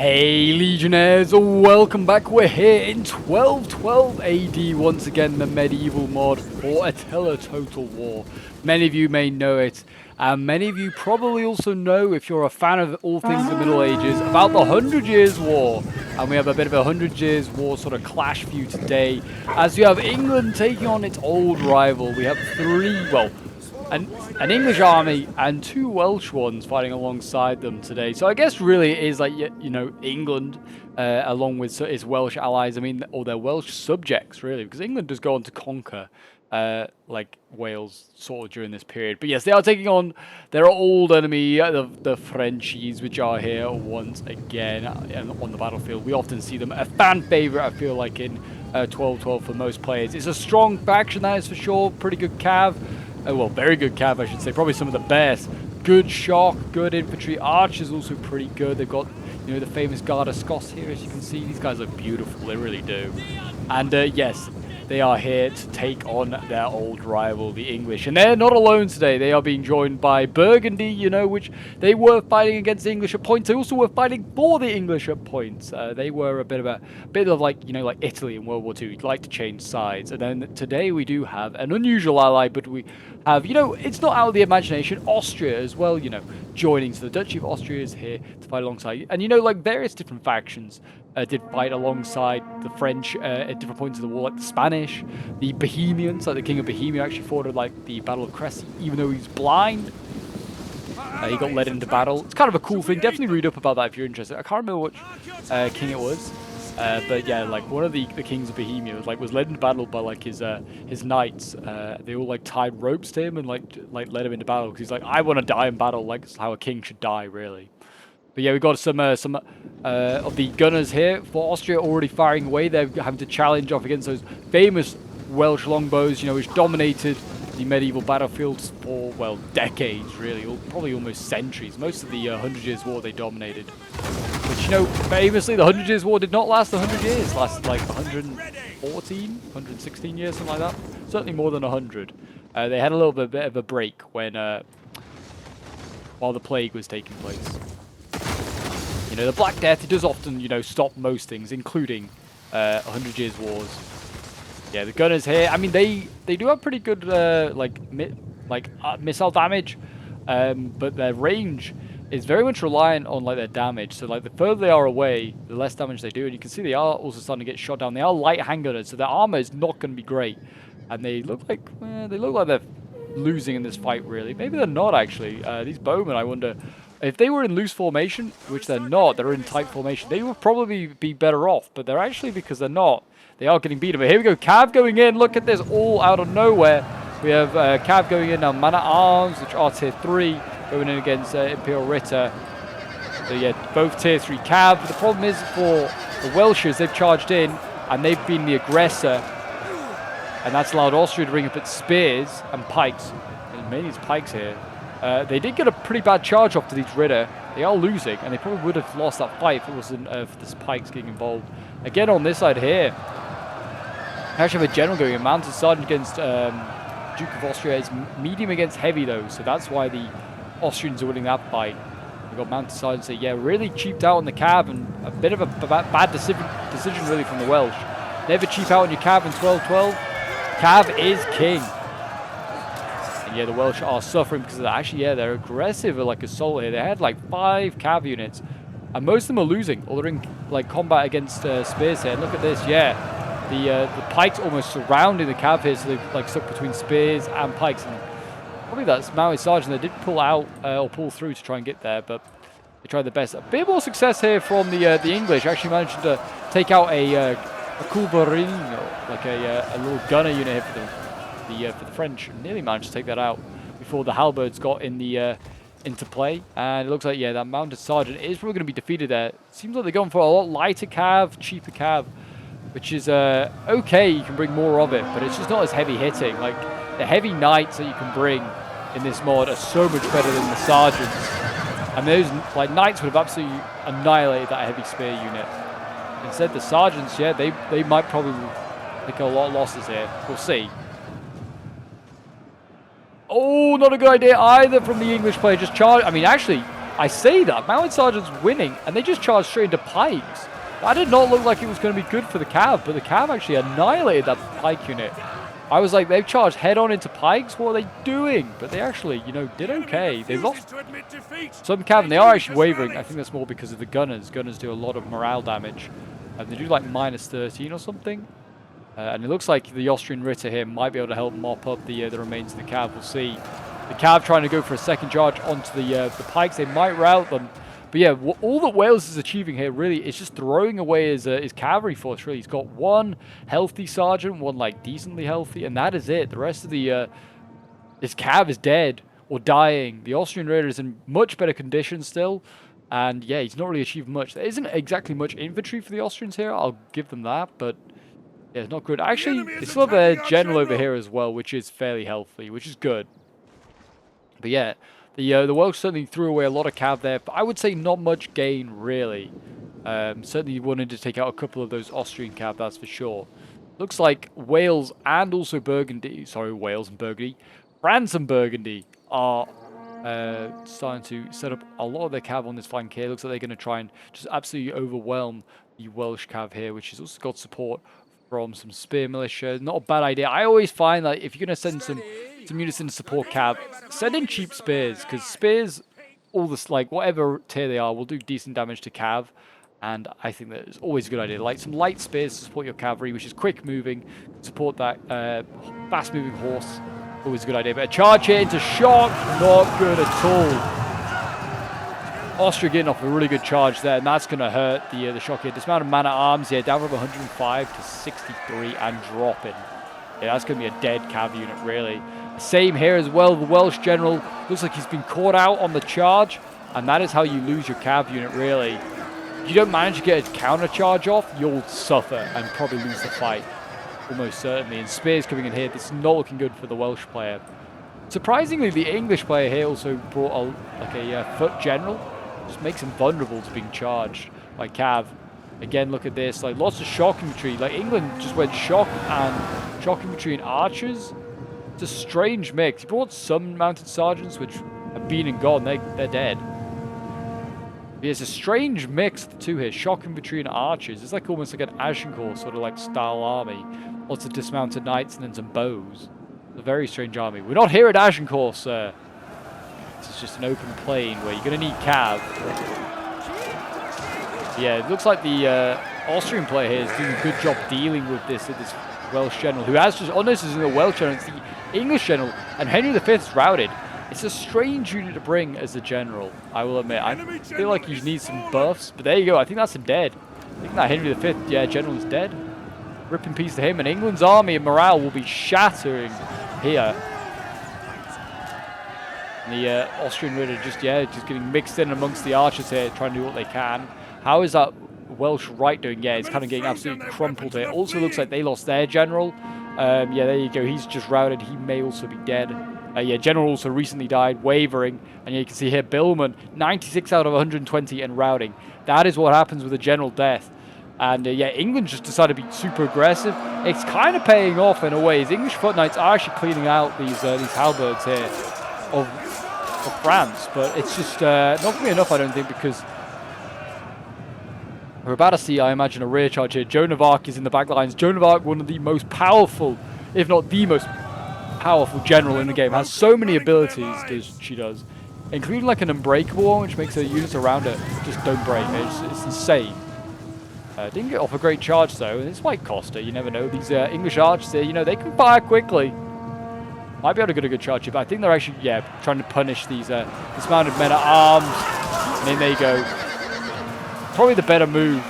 Hey Legionnaires, welcome back. We're here in 1212 AD, once again the medieval mod for Attila Total War. Many of you may know it, and many of you probably also know, if you're a fan of all things the Middle Ages, about the 100 Years' War. And we have a bit of a 100 Years' War sort of clash for you today, as we have England taking on its old rival. We have an English army and two Welsh ones fighting alongside them today. So I guess really it is like, you know, England along with its Welsh allies. I mean, or their Welsh subjects really, because England does go on to conquer like Wales sort of during this period. But yes, they are taking on their old enemy, the Frenchies, which are here once again on the battlefield. We often see them, a fan favorite, I feel like, in 1212 for most players. It's a strong faction, that is for sure. Pretty good cav. Well, very good cav, I should say. Probably some of the best. Good shock, good infantry. Archers also pretty good. They've got, you know, the famous Garda Scots here, as you can see. These guys look beautiful. They really do. And yes, they are here to take on their old rival, the English. And they're not alone today. They are being joined by Burgundy, you know, which they were fighting against the English at points. They also were fighting for the English at points. They were a bit of like, you know, like Italy in World War II. You'd like to change sides. And then today we do have an unusual ally, but we have, you know, it's not out of the imagination, Austria as well, you know, joining. So the Duchy of Austria is here to fight alongside. And, you know, like various different factions did fight alongside the French at different points of the war, like the Spanish, the Bohemians, like the King of Bohemia actually fought at like the Battle of Cressy, even though he's blind. He got led into battle. It's kind of a cool thing. Definitely read up about that if you're interested. I can't remember which king it was, but yeah, like one of the kings of Bohemia was led into battle by like his knights. They all like tied ropes to him and like led him into battle because he's like, I want to die in battle, like it's how a king should die, really. But yeah, we've got some of the gunners here for Austria already firing away. They're having to challenge off against those famous Welsh longbows, you know, which dominated the medieval battlefields for, well, decades, really, or probably almost centuries. Most of the 100 Years' War they dominated. But, you know, famously, the 100 Years' War did not last 100 years. It lasted like 114, 116 years, something like that. Certainly more than 100. They had a little bit of a break when, while the plague was taking place. You know, the Black Death, it does often, you know, stop most things, including 100 Years' Wars. Yeah, the gunners here, I mean, they do have pretty good, missile damage, but their range is very much reliant on, like, their damage. So, like, the further they are away, the less damage they do. And you can see they are also starting to get shot down. They are light handgunners, so their armor is not going to be great. And they look like they're losing in this fight, really. Maybe they're not, actually. These bowmen, I wonder, if they were in loose formation, which they're not, they're in tight formation, they would probably be better off. But they're actually, because they're not, they are getting beaten. But here we go, Cav going in. Look at this, all out of nowhere. We have Cav going in now, Man-at-Arms, which are tier 3, going in against Imperial Ritter. So yeah, both tier 3 Cav. But the problem is for the Welshers, they've charged in, and they've been the aggressor. And that's allowed Austria to bring up its spears and pikes. And mainly it's pikes here. They did get a pretty bad charge off to these Ritter. They are losing, and they probably would have lost that fight if it wasn't for this pikes getting involved. Again, on this side here, I actually have a general going in. Mounted Sergeant against Duke of Austria is medium against heavy, though, so that's why the Austrians are winning that fight. We've got Mounted Sergeant say, yeah, really cheaped out on the Cav, and a bit of a bad decision really from the Welsh. Never cheap out on your Cav in 1212. Cav is king. Yeah, the Welsh are suffering because of that. Actually, yeah, they're aggressive at like assault here. They had like 5 cav units, and most of them are losing, or they're in like combat against spears here. And look at this, yeah, the pikes almost surrounding the cav here, so they've like stuck between spears and pikes. And probably that's Maui Sergeant. They did pull out or pull through to try and get there, but they tried their best. A bit more success here from the English. Actually managed to take out a Culverin, like a little gunner unit here for them. For the French, nearly managed to take that out before the halberds got in the into play. And it looks like, yeah, that Mounted Sergeant is probably going to be defeated there. It seems like they're going for a lot lighter cav, cheaper cav, which is okay. You can bring more of it, but it's just not as heavy hitting. Like the heavy knights that you can bring in this mod are so much better than the sergeants. And those like knights would have absolutely annihilated that heavy spear unit. Instead, the sergeants, yeah, they might probably take a lot of losses here. We'll see. Oh, not a good idea either from the English player. Just charge. I mean, actually, I say that, Mounted Sergeant's winning, and they just charged straight into pikes. That did not look like it was going to be good for the Cav, but the Cav actually annihilated that pike unit. I was like, they've charged head-on into pikes, what are they doing? But they actually, you know, did okay. They lost some Cav, and they are actually wavering. I think that's more because of the gunners. Gunners do a lot of morale damage. And they do like -13 or something. And it looks like the Austrian Ritter here might be able to help mop up the remains of the Cav. We'll see. The Cav trying to go for a second charge onto the pikes. They might rout them. But yeah, all that Wales is achieving here really is just throwing away his cavalry force, really. He's got one healthy sergeant, one like decently healthy, and that is it. The rest of the his Cav is dead or dying. The Austrian Raider is in much better condition still. And yeah, he's not really achieved much. There isn't exactly much infantry for the Austrians here. I'll give them that, but yeah, it's not good. Actually, they still have a general over here as well, which is fairly healthy, which is good. But yeah, the Welsh certainly threw away a lot of cav there, but I would say not much gain, really. Certainly wanted to take out a couple of those Austrian cav, that's for sure. Looks like Wales and also Burgundy, sorry, Wales and Burgundy, France and Burgundy are starting to set up a lot of their cav on this flank here. Looks like they're going to try and just absolutely overwhelm the Welsh cav here, which has also got support from some spear militia. Not a bad idea. I always find that if you're going to send some units in to support cav, send in cheap spears, because spears, all this, like whatever tier they are, will do decent damage to cav. And I think that is always a good idea. Like some light spears to support your cavalry, which is quick moving, support that fast moving horse. Always a good idea. But a charge here into shock, not good at all. Austria getting off a really good charge there, and that's going to hurt the shock here. Dismounted man-at-arms here, down from 105 to 63 and dropping. Yeah, that's going to be a dead cav unit, really. Same here as well. The Welsh general looks like he's been caught out on the charge, and that is how you lose your cav unit, really. If you don't manage to get a counter charge off, you'll suffer and probably lose the fight. Almost certainly. And spears coming in here. This is not looking good for the Welsh player. Surprisingly, the English player here also brought a foot general. Just makes him vulnerable to being charged by cav. Again, look at this. Like lots of shock infantry. Like England just went shock infantry and archers. It's a strange mix. He brought some mounted sergeants, which have been and gone. They're dead. There's a strange mix of the two here. Shock infantry and archers. It's like almost like an Agincourt sort of like style army. Lots of dismounted knights and then some bows. It's a very strange army. We're not here at Agincourt, sir. This is just an open plain where you're going to need cav. Yeah, it looks like the Austrian player here is doing a good job dealing with this Welsh general, who has just, oh no, this isn't the Welsh general, it's the English general, and Henry V is routed. It's a strange unit to bring as a general, I will admit. I feel like you need some buffs, but there you go. I think that's him dead. I think that Henry V, yeah, general is dead. Rip in peace to him, and England's army and morale will be shattering here. And the Austrian Ritter just getting mixed in amongst the archers here, trying to do what they can. How is that Welsh right doing? Yeah, it's kind of getting absolutely crumpled here. Also looks like they lost their general. Yeah, there you go. He's just routed. He may also be dead. Yeah, general also recently died, wavering. And you can see here, Billman, 96 out of 120 and routing. That is what happens with a general death. And yeah, England just decided to be super aggressive. It's kind of paying off in a way. The English foot knights are actually cleaning out these halberds here of France. But it's just not going to be enough, I don't think, because we're about to see, I imagine, a rear charge here. Joan of Arc is in the back lines. Joan of Arc, one of the most powerful, if not the most powerful general in the game, has so many abilities she does, including like an unbreakable one, which makes her units around her just don't break. It's insane. Didn't get off a great charge though, and this might cost her. You never know. These English archers here, you know, they can fire quickly. Might be able to get a good charge here, but I think they're actually, yeah, trying to punish these dismounted men at arms. And then there you go. Probably the better move,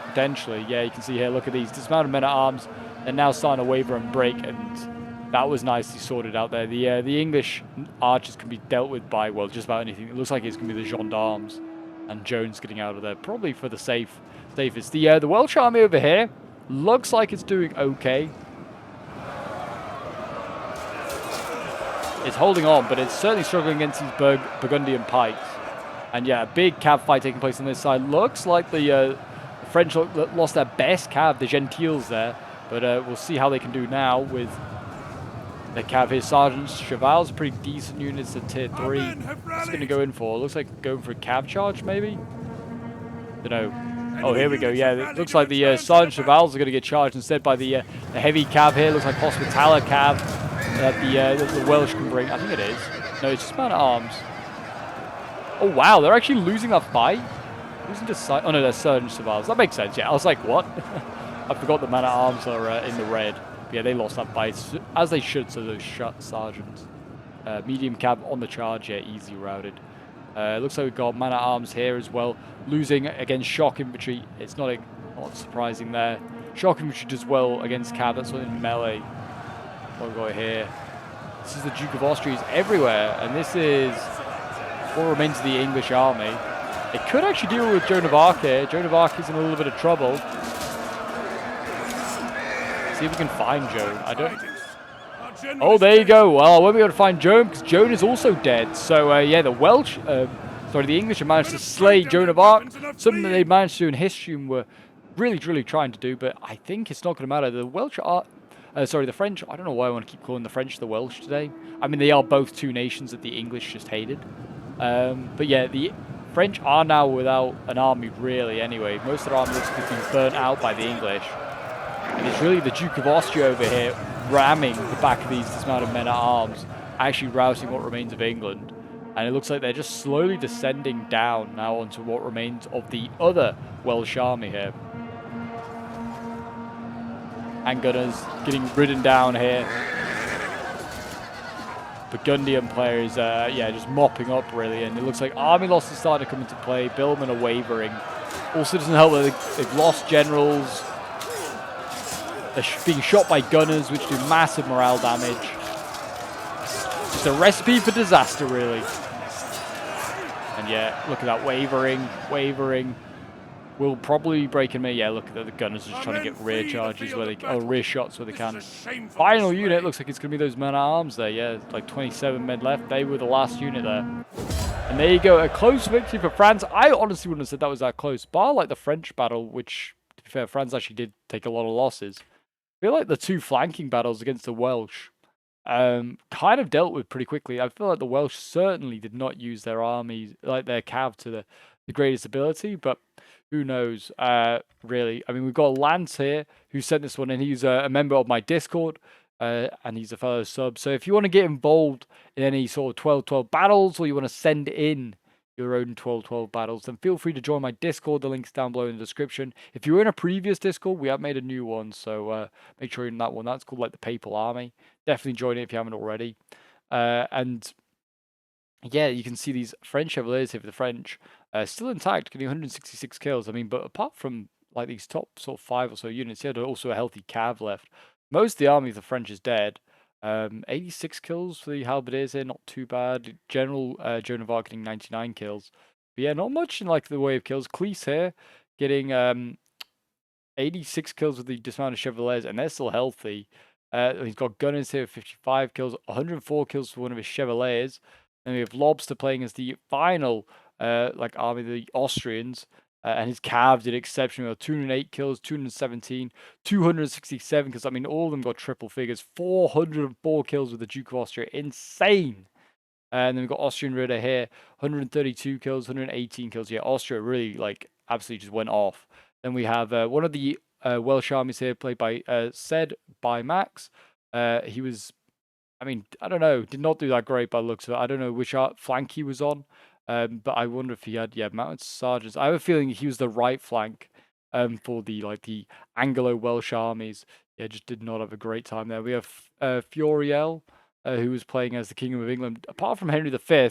potentially. Yeah, you can see here, look at these dismounted men at arms. They're now starting to waver and break, and that was nicely sorted out there. The English archers can be dealt with by, well, just about anything. It looks like it's going to be the gendarmes, and Joan's getting out of there, probably for the safest. The Welsh army over here looks like it's doing okay. It's holding on, but it's certainly struggling against these Burgundian pikes. And yeah, a big cav fight taking place on this side. Looks like the French lost their best cav, the Gentiles there. But we'll see how they can do now with The cav here, Sergeants, Chevals, pretty decent units at tier 3. What's going to go in for? Looks like going for a cav charge, maybe? Don't know. Oh, here we go. Yeah, it looks like the Sergeant Chevals are going to get charged instead by the heavy cav here. Looks like Hospitaller cav that the Welsh can bring. I think it is. No, it's just man-at-arms. Oh, wow. They're actually losing that fight. Losing to oh, no, they're Sergeant Chevals. That makes sense, yeah. I was like, what? I forgot the man-at-arms are in the red. But yeah, they lost that fight, as they should, so those sergeants. Medium cav on the charge, yeah, easy routed. Looks like we've got man-at-arms here as well. Losing against shock infantry. It's not surprising there. Shock infantry does well against cav. That's in melee. What we've got here. This is the Duke of Austria. He's everywhere. And this is what remains of the English army. It could actually deal with Joan of Arc here. Joan of Arc is in a little bit of trouble. See if we can find Joan. I don't... Oh, there you go. Well, I won't be able to find Joan because Joan is also dead. So, yeah, the Welsh... sorry, the English have managed to slay Joan of Arc. Something that they managed to do in history and were really, really trying to do. But I think it's not going to matter. The Welsh are... sorry, the French... I don't know why I want to keep calling the French the Welsh today. I mean, they are both two nations that the English just hated. But, yeah, the French are now without an army, really, anyway. Most of their army looks like it's been burnt out by the English. And it's really the Duke of Austria over here ramming the back of these dismounted men-at-arms, actually routing what remains of England. And it looks like they're just slowly descending down now onto what remains of the other Welsh army here. And gunners getting ridden down here. Burgundian players, yeah, just mopping up really. And it looks like army losses starting to come into play. Billmen are wavering. Also doesn't help that they've lost generals. They're being shot by gunners, which do massive morale damage. Just a recipe for disaster, really. And yeah, look at that, wavering. We'll probably be breaking me. Yeah, look at the gunners just trying to get rear charges where they, rear shots where they can. Final unit looks like it's going to be those men-at-arms there. Yeah, like 27 men left. They were the last unit there. And there you go, a close victory for France. I honestly wouldn't have said that was that close, bar like the French battle, which, to be fair, France actually did take a lot of losses. I feel like the two flanking battles against the Welsh kind of dealt with pretty quickly. I feel like the Welsh certainly did not use their armies, like their cav, to the greatest ability, but who knows, really. I mean, we've got Lance here who sent this one in. He's a member of my Discord, and he's a fellow sub. So if you want to get involved in any sort of 12-12 battles, or you want to send in your own 12-12 battles, then feel free to join my Discord. The link's down below in the description. If you were in a previous Discord, we have made a new one, so make sure you're in that one. That's called like the Papal Army. Definitely join it if you haven't already. And yeah, you can see these French Chevaliers here for the French still intact, getting 166 kills. I mean, but apart from like these top sort of 5 or so units, you had also a healthy cav left. Most of the army of the French is dead. 86 kills for the halberdiers here, not too bad. General Joan of Arc getting 99 kills. But yeah, not much in like the way of kills. Cleese here getting 86 kills with the dismounted chevaliers, and they're still healthy. He's got gunners here, 55 kills, 104 kills for one of his chevaliers. Then we have Lobster playing as the final like army, the Austrians. And his cav did exceptionally well. 208 kills, 217, 267 kills. I mean, all of them got triple figures. 404 kills with the Duke of Austria. Insane. And then we've got Austrian Ritter here. 132 kills, 118 kills. Yeah, Austria really, like, absolutely just went off. Then we have one of the Welsh armies here, played by, said by Max. He was, I mean, I don't know, did not do that great by the looks of it. I don't know which flank he was on. But I wonder if he had, yeah, mounted sergeants. I have a feeling he was the right flank for the Anglo-Welsh armies. Yeah, just did not have a great time there. We have Furiel, who was playing as the Kingdom of England. Apart from Henry V,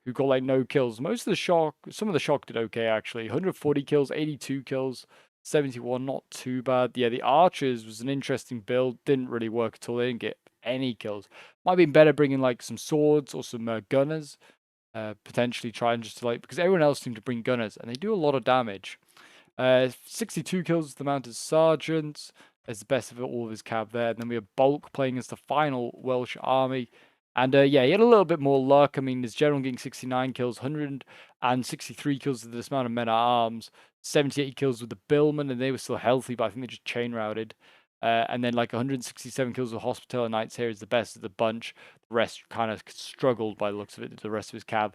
who got like no kills. Some of the shock did okay actually. 140 kills, 82 kills, 71, not too bad. Yeah, the archers was an interesting build. Didn't really work at all. They didn't get any kills. Might have been better bringing like some swords or some gunners. Potentially trying just to like, because everyone else seemed to bring gunners and they do a lot of damage. 62 kills with the mounted sergeants as the best of all of his cav there. And then we have Bulk playing as the final Welsh army. And yeah, he had a little bit more luck. I mean, his general getting 69 kills, 163 kills with the dismounted men at arms, 78 kills with the billmen, and they were still healthy, but I think they just chain routed. And then like 167 kills with Hospitaller Knights here is the best of the bunch. The rest kind of struggled by the looks of it, the rest of his cav.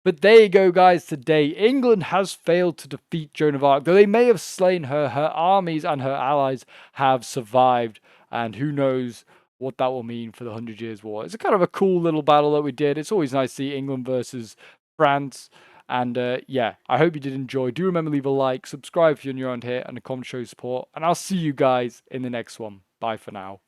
But there you go, guys. Today, England has failed to defeat Joan of Arc. Though they may have slain her, her armies and her allies have survived. And who knows what that will mean for the 100 Years' War. It's a kind of a cool little battle that we did. It's always nice to see England versus France. And yeah, I hope you did enjoy. Do remember, leave a like, subscribe if you're new around here, and a comment show your support. And I'll see you guys in the next one. Bye for now.